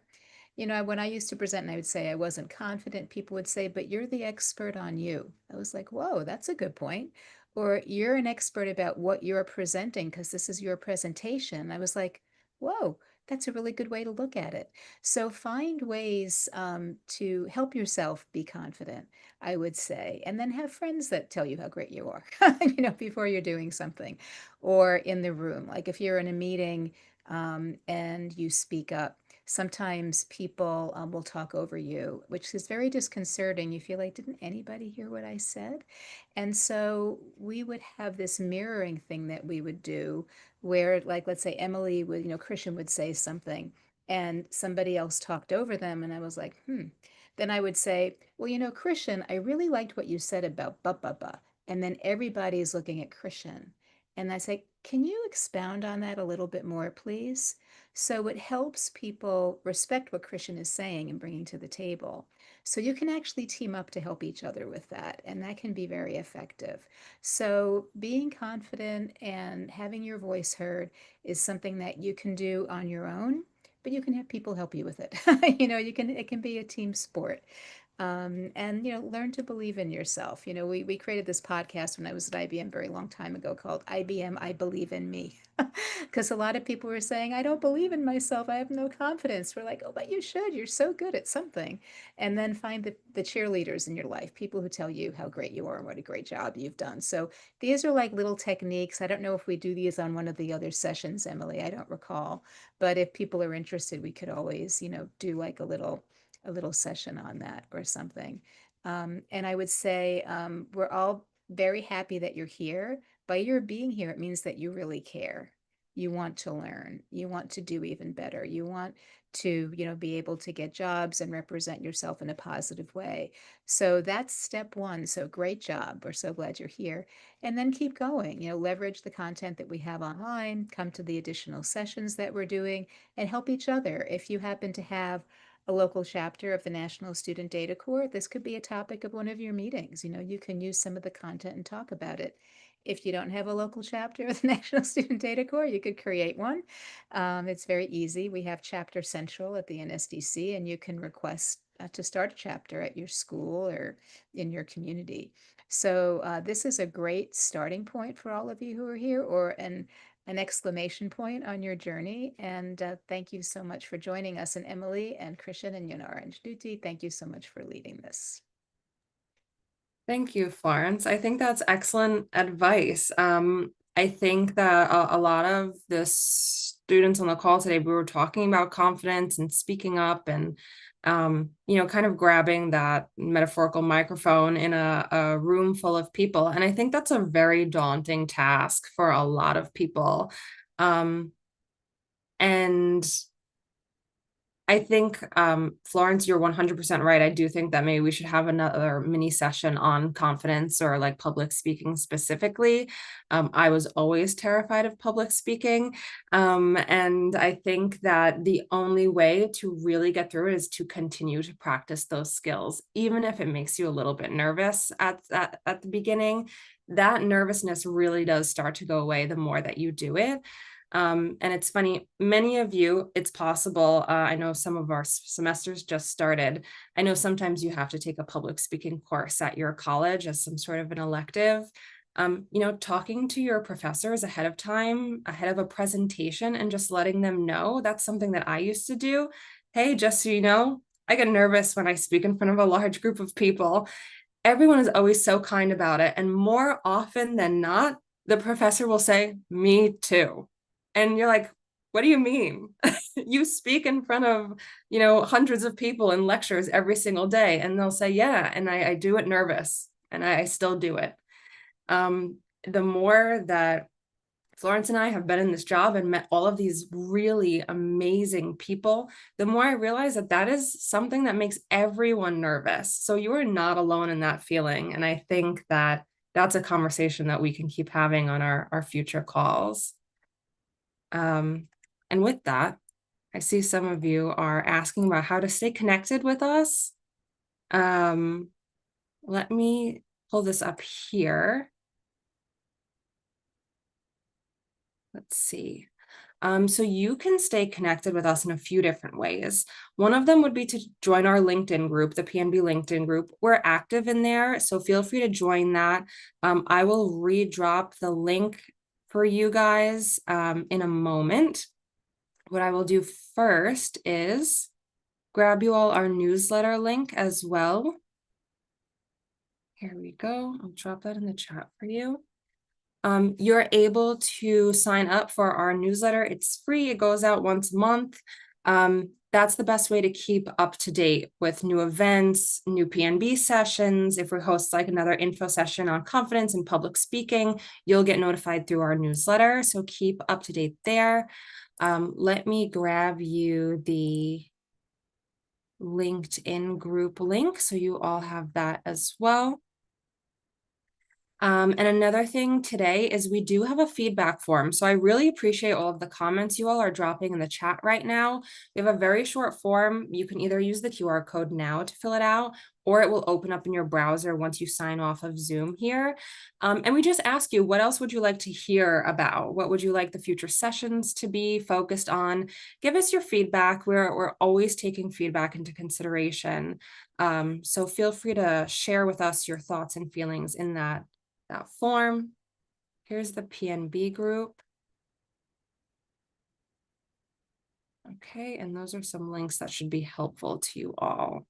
When I used to present and I would say I wasn't confident, people would say, but you're the expert on you. I was like, whoa, that's a good point. Or you're an expert about what you're presenting because this is your presentation. I was like, whoa, that's a really good way to look at it. So find ways to help yourself be confident, I would say, and then have friends that tell you how great you are, before you're doing something, or in the room. Like if you're in a meeting and you speak up, sometimes people will talk over you, which is very disconcerting. You feel like, didn't anybody hear what I said? And so we would have this mirroring thing that we would do where, like, let's say Emily would, Christian would say something and somebody else talked over them. And I was like, Then I would say, well, Christian, I really liked what you said about ba. And then everybody's looking at Christian. And I say, can you expound on that a little bit more, please? So it helps people respect what Christian is saying and bringing to the table. So you can actually team up to help each other with that, and that can be very effective. So being confident and having your voice heard is something that you can do on your own, but you can have people help you with it. It can be a team sport. And learn to believe in yourself. We created this podcast when I was at IBM a very long time ago called IBM I Believe in Me, because a lot of people were saying, I don't believe in myself, I have no confidence. We're like, oh, but you should, you're so good at something. And then find the cheerleaders in your life, people who tell you how great you are and what a great job you've done. So these are like little techniques. I don't know if we do these on one of the other sessions, Emily, I don't recall, but if people are interested, we could always do like a little session on that or something. And I would say we're all very happy that you're here. By your being here, it means that you really care. You want to learn. You want to do even better. You want to, be able to get jobs and represent yourself in a positive way. So that's step one. So great job. We're so glad you're here. And then keep going. Leverage the content that we have online, come to the additional sessions that we're doing, and help each other. If you happen to have a local chapter of the National Student Data Corps, this could be a topic of one of your meetings. You can use some of the content and talk about it. If you don't have a local chapter of the National Student Data Corps, you could create one. It's very easy. We have Chapter Central at the NSDC, and you can request to start a chapter at your school or in your community. So this is a great starting point for all of you who are here, or an exclamation point on your journey. And thank you so much for joining us. And Emily and Christian and Yonara and Shruti, thank you so much for leading this. Thank you, Florence. I think that's excellent advice. I think that a lot of the students on the call today, we were talking about confidence and speaking up and, kind of grabbing that metaphorical microphone in a room full of people. And I think that's a very daunting task for a lot of people. And I think, Florence, you're 100% right. I do think that maybe we should have another mini session on confidence or like public speaking specifically. I was always terrified of public speaking. And I think that the only way to really get through it is to continue to practice those skills, even if it makes you a little bit nervous at the beginning. That nervousness really does start to go away the more that you do it. And it's funny, many of you, it's possible, I know some of our semesters just started. I know sometimes you have to take a public speaking course at your college as some sort of an elective. Talking to your professors ahead of time, ahead of a presentation, and just letting them know, that's something that I used to do. Hey, just so you know, I get nervous when I speak in front of a large group of people. Everyone is always so kind about it. And more often than not, the professor will say, me too. And you're like, what do you mean? You speak in front of, hundreds of people in lectures every single day. And they'll say, yeah, and I do it nervous, and I still do it. The more that Florence and I have been in this job and met all of these really amazing people, the more I realize that that is something that makes everyone nervous. So you are not alone in that feeling. And I think that that's a conversation that we can keep having on our future calls. And with that, I see some of you are asking about how to stay connected with us. Let me pull this up here. Let's see. So you can stay connected with us in a few different ways. One of them would be to join our LinkedIn group, the PNB LinkedIn group. We're active in there, so feel free to join that. I will redrop the link for you guys in a moment. What I will do first is grab you all our newsletter link as well. Here we go. I'll drop that in the chat for you. You're able to sign up for our newsletter. It's free. It goes out once a month. that's the best way to keep up to date with new events, new PNB sessions. If we host like another info session on confidence and public speaking, you'll get notified through our newsletter. So keep up to date there. Let me grab you the LinkedIn group link so you all have that as well. And another thing today is we do have a feedback form. So I really appreciate all of the comments you all are dropping in the chat right now. We have a very short form. You can either use the QR code now to fill it out, or it will open up in your browser once you sign off of Zoom here. And we just ask you, what else would you like to hear about? What would you like the future sessions to be focused on? Give us your feedback. We're always taking feedback into consideration. So feel free to share with us your thoughts and feelings in that form. Here's the PNB group. Okay, and those are some links that should be helpful to you all.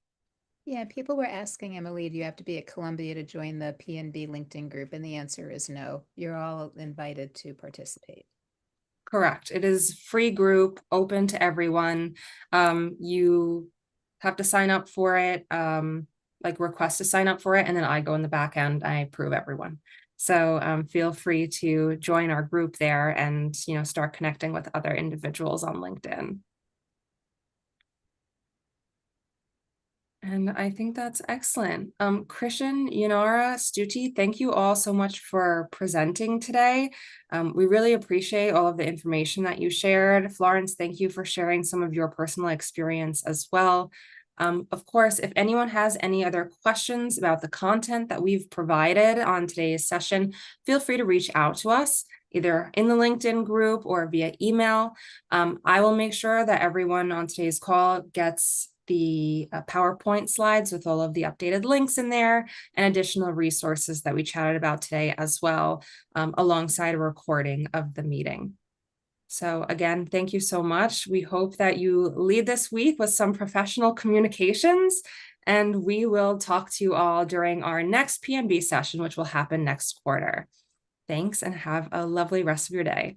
Yeah, people were asking, Emily, do you have to be at Columbia to join the PNB LinkedIn group? And the answer is no. You're all invited to participate. Correct. It is free group, open to everyone. You have to sign up for it, like request to sign up for it, and then I go in the back end, I approve everyone. So feel free to join our group there and start connecting with other individuals on LinkedIn. And I think that's excellent. Christian, Yunara, Stuti, thank you all so much for presenting today. We really appreciate all of the information that you shared. Florence, thank you for sharing some of your personal experience as well. Of course, if anyone has any other questions about the content that we've provided on today's session, feel free to reach out to us, either in the LinkedIn group or via email. I will make sure that everyone on today's call gets the PowerPoint slides with all of the updated links in there and additional resources that we chatted about today as well, alongside a recording of the meeting. So again, thank you so much. We hope that you lead this week with some professional communications, and we will talk to you all during our next PNB session, which will happen next quarter. Thanks, and have a lovely rest of your day.